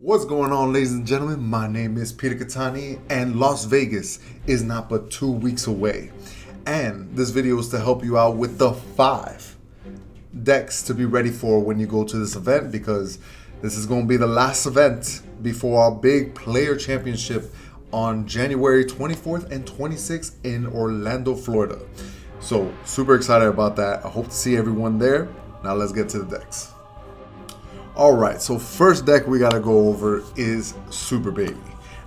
What's going on, ladies and gentlemen? My name is Peter Catani, and Las Vegas is not but 2 weeks away. And this video is to help you out with the 5 decks to be ready for when you go to this event, because this is going to be the last event before our big player championship on January 24th and 26th in Orlando, Florida. So super excited about that. I hope to see everyone there. Now let's get to the decks. Alright, so first deck we gotta go over is Super Baby.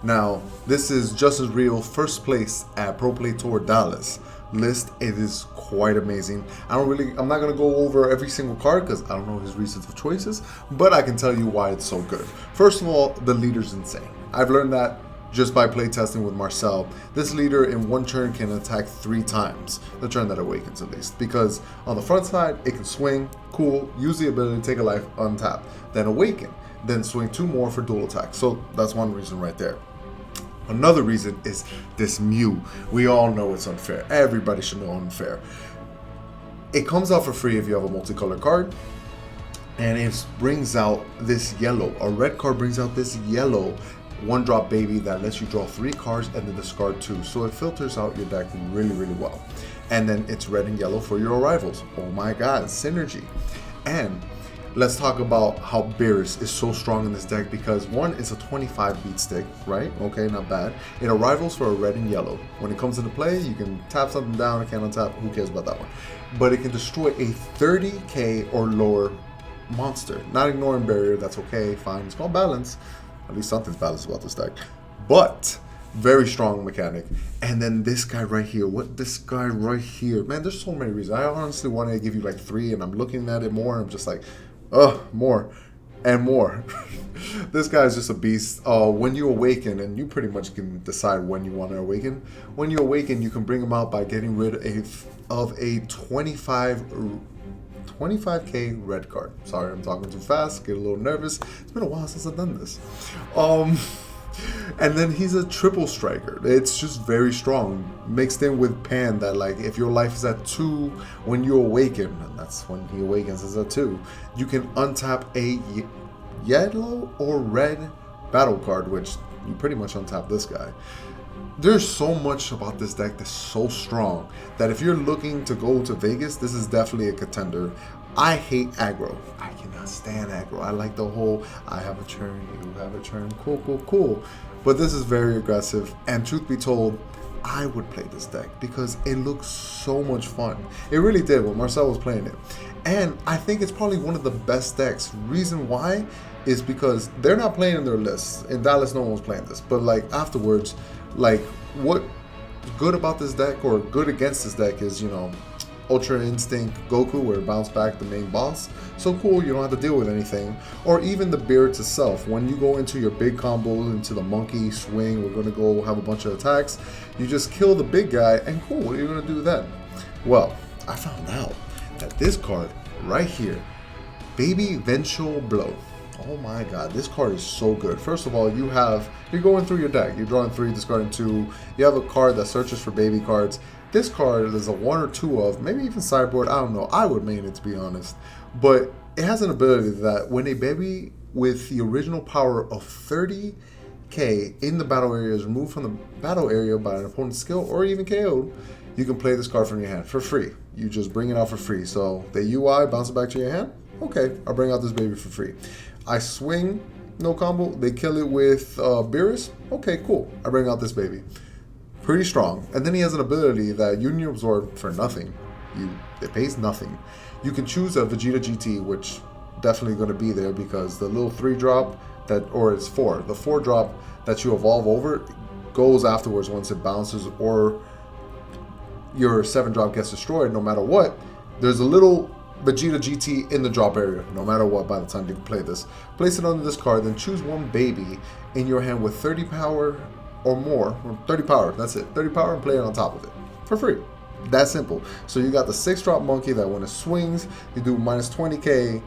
Now, this is Just As Real first place at Pro Play Tour Dallas list. It is quite amazing. I'm not gonna go over every single card because I don't know his reasons of choices, but I can tell you why it's so good. First of all, the leader's insane. I've learned that just by play testing with Marcel. This leader in one turn can attack 3 times, the turn that awakens at least, because on the front side it can swing, cool, use the ability to take a life, untap, then awaken, then swing 2 more for dual attack. So that's one reason right there. Another reason is this Mew. We all know it's unfair. Everybody should know unfair. It comes out for free if you have a multicolored card, and it brings out this yellow. A red card brings out this yellow 1-drop baby that lets you draw 3 cards and then discard 2. So it filters out your deck really well. And then it's red and yellow for your arrivals. Oh my god, synergy. And let's talk about how Beerus is so strong in this deck, because one, it's a 25 beat stick, right? Okay, not bad. It arrivals for a red and yellow. When it comes into play, you can tap something down, it can't untap, who cares about that one? But it can destroy a 30k or lower monster. Not ignoring barrier, that's okay, fine. It's called balance. At least something's balanced about this deck. But very strong mechanic. And then this guy right here. This guy right here? Man, there's so many reasons. I honestly wanted to give you like 3, and I'm looking at it more, and I'm just like, more and more. This guy is just a beast. When you awaken, and you pretty much can decide when you want to awaken. When you awaken, you can bring him out by getting rid of a 25k red card. Sorry, I'm talking too fast, get a little nervous. It's been a while since I've done this. And then he's a triple striker. It's just very strong, mixed in with Pan, that like if your life is at 2 when you awaken, and that's when he awakens is at 2, you can untap a yellow or red battle card, which you pretty much untap this guy. There's so much about this deck that's so strong that if you're looking to go to Vegas, this is definitely a contender. I hate aggro. I cannot stand aggro. I like the whole, I have a turn, you have a turn, cool. But this is very aggressive, and truth be told, I would play this deck because it looks so much fun. It really did when Marcel was playing it. And I think it's probably one of the best decks. Reason why is because they're not playing in their lists. In Dallas, no one was playing this. But like afterwards, like what good about this deck or good against this deck is, you know, Ultra Instinct Goku, where it bounced back the main boss. So cool, you don't have to deal with anything. Or even the Beerus itself. When you go into your big combos, into the monkey swing, we're gonna go have a bunch of attacks. You just kill the big guy, and cool, what are you gonna do then? Well, I found out that this card right here, Baby Vengeful Blow. Oh my god, this card is so good. First of all, you're going through your deck. You're drawing 3, discarding 2. You have a card that searches for baby cards. This card is a 1 or 2 of, maybe even sideboard, I don't know. I would main it, to be honest. But it has an ability that when a baby with the original power of 30k in the battle area is removed from the battle area by an opponent's skill or even KO'd, you can play this card from your hand for free. You just bring it out for free. So the UI, bounce it back to your hand. Okay, I'll bring out this baby for free. I swing, no combo. They kill it with Beerus. Okay, cool. I bring out this baby. Pretty strong. And then he has an ability that Union Absorb for nothing. It pays nothing. You can choose a Vegeta GT, which definitely going to be there because the little 3-drop or it's 4. The 4-drop that you evolve over goes afterwards once it bounces, or your 7-drop gets destroyed. No matter what, there's a little Vegeta GT in the drop area, no matter what, by the time you can play this. Place it under this card, then choose one baby in your hand with 30 power or more, or 30 power, that's it, 30 power, and play it on top of it, for free. That simple. So you got the 6-drop monkey that when it swings, you do minus 20k,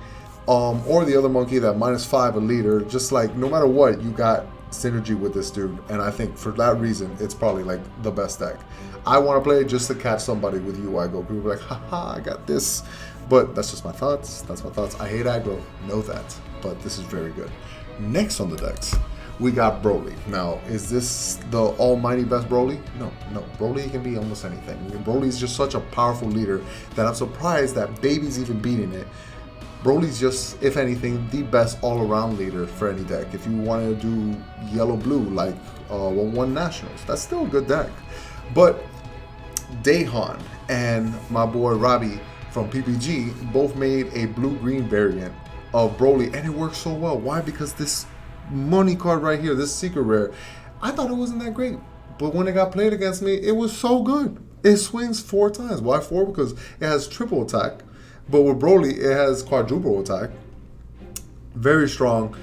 or the other monkey that minus 5 a leader, just like, no matter what, you got synergy with this dude, and I think for that reason, it's probably like the best deck. I want to play it just to catch somebody with UI Go. People are like, haha, I got this. But that's just my thoughts. That's my thoughts. I hate aggro. Know that. But this is very good. Next on the decks, we got Broly. Now, is this the almighty best Broly? No. Broly can be almost anything. I mean, Broly is just such a powerful leader that I'm surprised that Baby's even beating it. Broly's just, if anything, the best all-around leader for any deck. If you want to do yellow-blue, like 1-1 Nationals, that's still a good deck. But Daehan and my boy Robbie from PPG both made a blue-green variant of Broly, and it works so well. Why? Because this money card right here, this secret rare, I thought it wasn't that great. But when it got played against me, it was so good. It swings 4 times. Why 4? Because it has triple attack. But with Broly, it has quadruple attack. Very strong.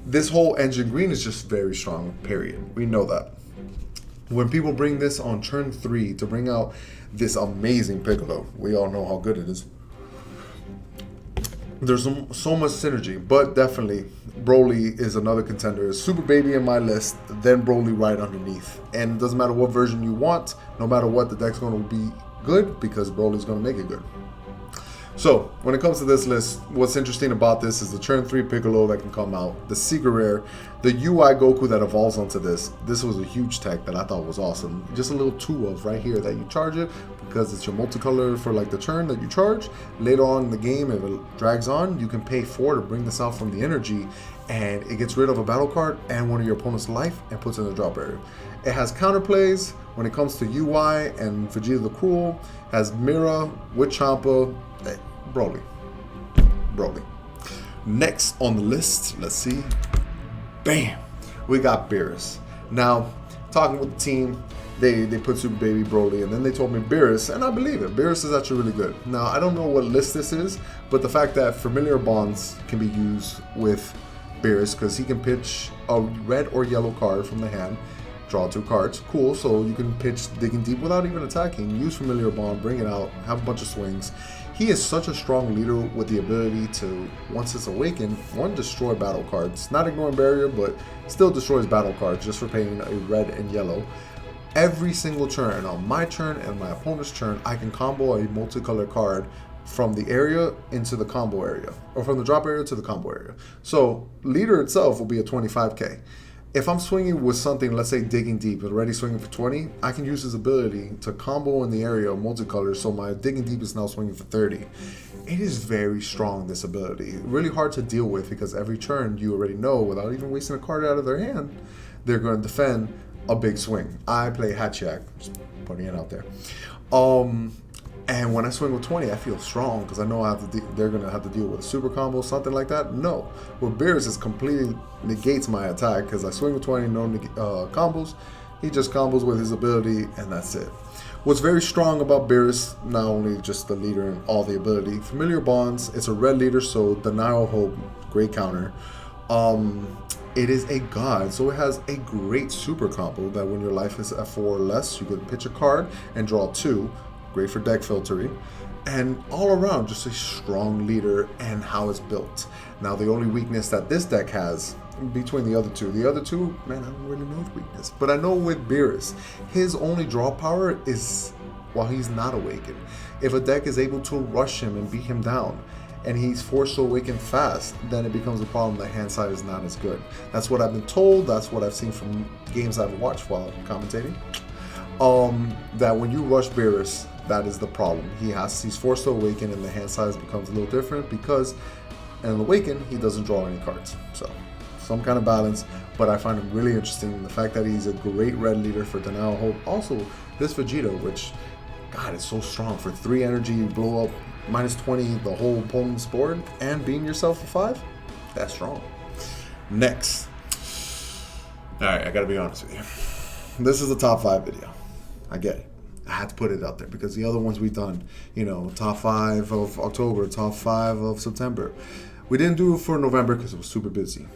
This whole engine green is just very strong, period. We know that. When people bring this on turn 3 to bring out this amazing Piccolo, we all know how good it is. There's so much synergy, but definitely Broly is another contender. Super Baby in my list, then Broly right underneath. And it doesn't matter what version you want, no matter what, the deck's going to be good because Broly's going to make it good. So, when it comes to this list, what's interesting about this is the turn 3 Piccolo that can come out, the secret rare, the UI Goku that evolves onto this. This was a huge tech that I thought was awesome. Just a little 2 of right here that you charge it because it's your multicolor for like the turn that you charge. Later on in the game, if it drags on, you can pay 4 to bring this out from the energy, and it gets rid of a battle card and one of your opponent's life and puts it in the drop area. It has counterplays when it comes to UI and Vegeta the Cruel, has Mira with Champa. Broly. Next on the list, let's see. Bam! We got Beerus. Now, talking with the team, they put Super Baby Broly, and then they told me Beerus, and I believe it. Beerus is actually really good. Now, I don't know what list this is, but the fact that Familiar Bonds can be used with Beerus, because he can pitch a red or yellow card from the hand, draw 2 cards. Cool, so you can pitch Digging Deep without even attacking, use Familiar Bond, bring it out, have a bunch of swings. He is such a strong leader with the ability to, once it's awakened, 1, destroy battle cards. Not ignoring barrier, but still destroys battle cards just for paying a red and yellow. Every single turn, on my turn and my opponent's turn, I can combo a multicolored card from the area into the combo area, or from the drop area to the combo area. So, leader itself will be a 25k. If I'm swinging with something, let's say Digging Deep, already swinging for 20, I can use his ability to combo in the area of multicolor, so my Digging Deep is now swinging for 30. It is very strong, this ability. Really hard to deal with because every turn you already know, without even wasting a card out of their hand, they're going to defend a big swing. I play Hatchet, just putting it out there. And when I swing with 20, I feel strong because I know they're going to have to deal with a super combo, something like that. No. With Beerus, it completely negates my attack because I swing with 20, no combos. He just combos with his ability, and that's it. What's very strong about Beerus, not only just the leader and all the ability, Familiar Bonds, it's a red leader, so Denial Hope, great counter. It is a god, so it has a great super combo that when your life is at 4 or less, you can pitch a card and draw 2. Great for deck filtering, and all around just a strong leader and how it's built. Now the only weakness that this deck has between the other two, man, I don't really know the weakness, but I know with Beerus, his only draw power is while he's not awakened. If a deck is able to rush him and beat him down, and he's forced to awaken fast, then it becomes a problem. The hand side is not as good. That's what I've been told, that's what I've seen from games I've watched while commentating. That when you rush Beerus, that is the problem. He's forced to awaken, and the hand size becomes a little different because in an awaken, he doesn't draw any cards. So, some kind of balance, but I find him really interesting. The fact that he's a great red leader for Denial Hope. Also, this Vegeta, which, God, is so strong. For 3 energy, you blow up -20 the whole opponent's board, and being yourself a 5, that's strong. Next. Alright, I gotta be honest with you. This is a top 5 video. I get it. I had to put it out there because the other ones we've done, top 5 of October, top 5 of September. We didn't do it for November because it was super busy.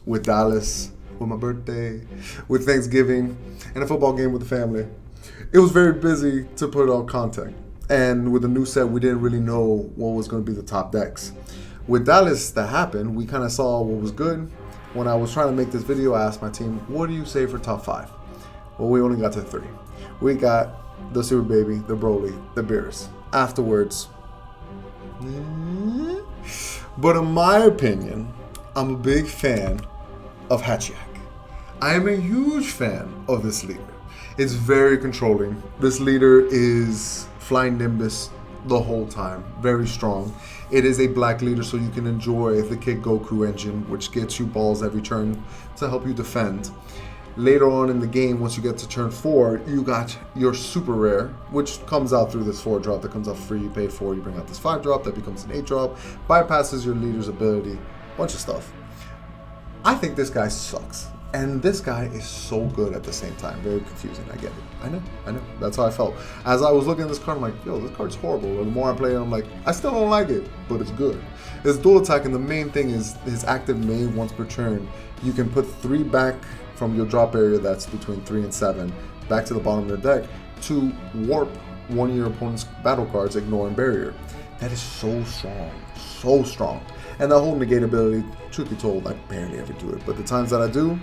With Dallas, with my birthday, with Thanksgiving, and a football game with the family. It was very busy to put out content. And with the new set, we didn't really know what was going to be the top decks. With Dallas, that happened. We kind of saw what was good. When I was trying to make this video, I asked my team, what do you say for top 5? Well, we only got to 3. We got the Super Baby, the Broly, the Beerus. Afterwards, but in my opinion, I'm a big fan of Hatchet. I am a huge fan of this leader. It's very controlling. This leader is flying Nimbus the whole time. Very strong. It is a black leader, so you can enjoy the Kid Goku engine, which gets you balls every turn to help you defend. Later on in the game, once you get to turn 4, you got your super rare, which comes out through this 4 drop that comes out free. You pay 4, you bring out this 5 drop that becomes an 8 drop, bypasses your leader's ability, bunch of stuff. I think this guy sucks. And this guy is so good at the same time. Very confusing. I get it. I know. That's how I felt. As I was looking at this card, I'm like, yo, this card's horrible. And the more I play it, I'm like, I still don't like it, but it's good. It's dual attack, and the main thing is his active main once per turn. You can put 3 back from your drop area that's between 3 and 7 back to the bottom of your deck to warp one of your opponent's battle cards, ignoring barrier. That is so strong. So strong. And the whole negate ability, truth be told, I barely ever do it. But the times that I do,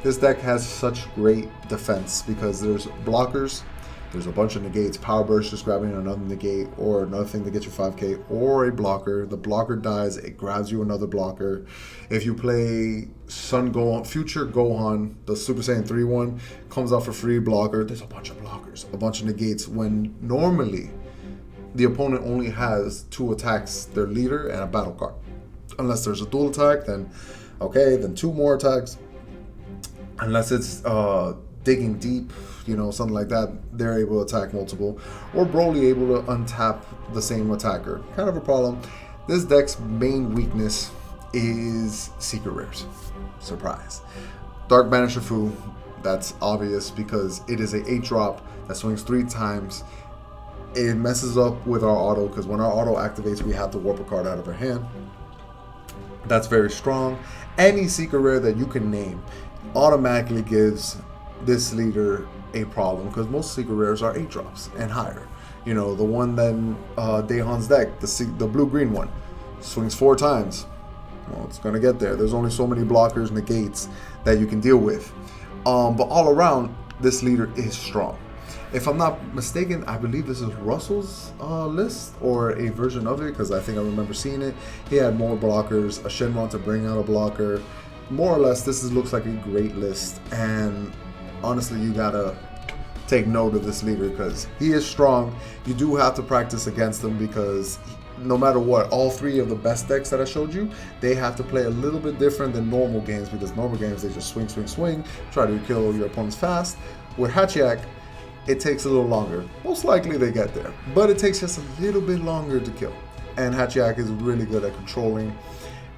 this deck has such great defense because there's blockers, there's a bunch of negates, power burst just grabbing another negate or another thing to get you 5k, or a blocker. The blocker dies, it grabs you another blocker. If you play Sun Gohan, Future Gohan, the Super Saiyan 3 one, comes out for free blocker. There's a bunch of blockers, a bunch of negates, when normally the opponent only has 2 attacks, their leader and a battle card. Unless there's a dual attack, then okay, then 2 more attacks. Unless it's digging deep, something like that, they're able to attack multiple. Or Broly able to untap the same attacker. Kind of a problem. This deck's main weakness is secret rares. Surprise. Dark Banisher Fu, that's obvious because it is a 8 drop that swings 3 times. It messes up with our auto because when our auto activates, we have to warp a card out of our hand. That's very strong. Any secret rare that you can name automatically gives this leader a problem because most secret rares are 8 drops and higher. The one that Daehan's deck, the blue-green one, swings 4 times. Well, it's gonna get there. There's only so many blockers, negates that you can deal with. But all around, this leader is strong. If I'm not mistaken, I believe this is Russell's list or a version of it because I think I remember seeing it. He had more blockers, a Shenron to bring out a blocker. More or less, looks like a great list. And honestly, you gotta take note of this leader because he is strong. You do have to practice against him because no matter what, all 3 of the best decks that I showed you, they have to play a little bit different than normal games because normal games, they just swing, try to kill your opponents fast. With Hatchet, it takes a little longer. Most likely they get there, but it takes just a little bit longer to kill. And Hatchet is really good at controlling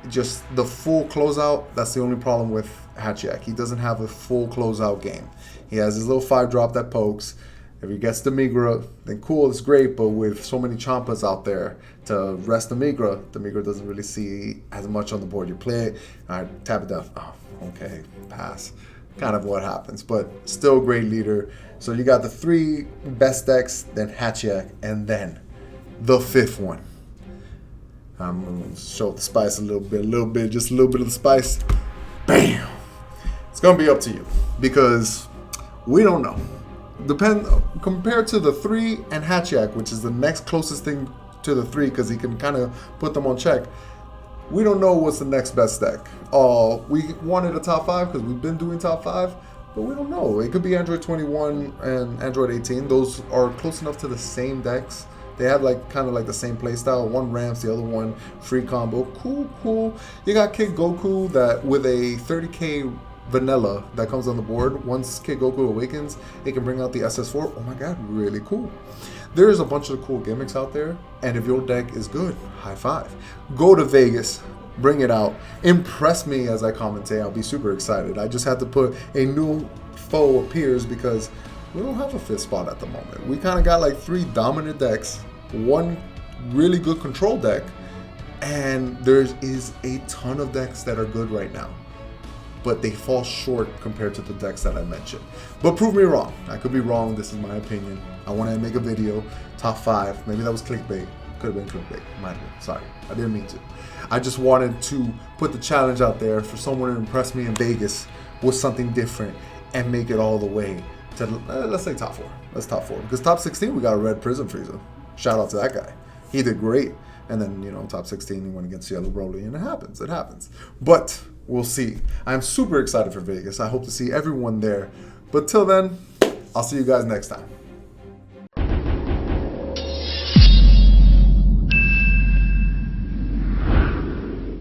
just the full closeout. That's the only problem with Hatchet. He doesn't have a full closeout game. He has his little 5 drop that pokes. If he gets the Migra, then cool, it's great, but with so many Champas out there to rest the Migra doesn't really see as much on the board. You play it, all right, tap it down. Oh, okay, pass. Kind of what happens, but still great leader. So you got the 3 best decks, then Hatchet, and then the 5th one. I'm going to show the spice a little bit, just a little bit of the spice. Bam! It's going to be up to you because we don't know. Compared to the 3 and Hatchet, which is the next closest thing to the 3 because he can kind of put them on check, we don't know what's the next best deck. We wanted a top 5 because we've been doing top 5, but we don't know. It could be Android 21 and Android 18. Those are close enough to the same decks. They have kind of like the same playstyle. One ramps, the other one free combo. Cool. You got Kid Goku that with a 30k vanilla that comes on the board. Once Kid Goku awakens, it can bring out the SS4. Oh my god, really cool. There's a bunch of cool gimmicks out there, and if your deck is good, high five. Go to Vegas, bring it out, impress me as I commentate. I'll be super excited. I just had to put a new foe appears because we don't have a 5th spot at the moment. We kind of got like 3 dominant decks, 1 really good control deck, and there is a ton of decks that are good right now, but they fall short compared to the decks that I mentioned. But prove me wrong. I could be wrong. This is my opinion. I want to make a video, top 5. Maybe that was clickbait. Could have been clickbait. Might have been. Sorry. I didn't mean to. I just wanted to put the challenge out there for someone to impress me in Vegas with something different and make it all the way to, let's say top 4. Let's top 4. Because top 16, we got a red Prism Frieza. Shout out to that guy. He did great. And then, top 16, he went against Yellow Broly, and it happens. It happens. But we'll see. I'm super excited for Vegas. I hope to see everyone there. But till then, I'll see you guys next time.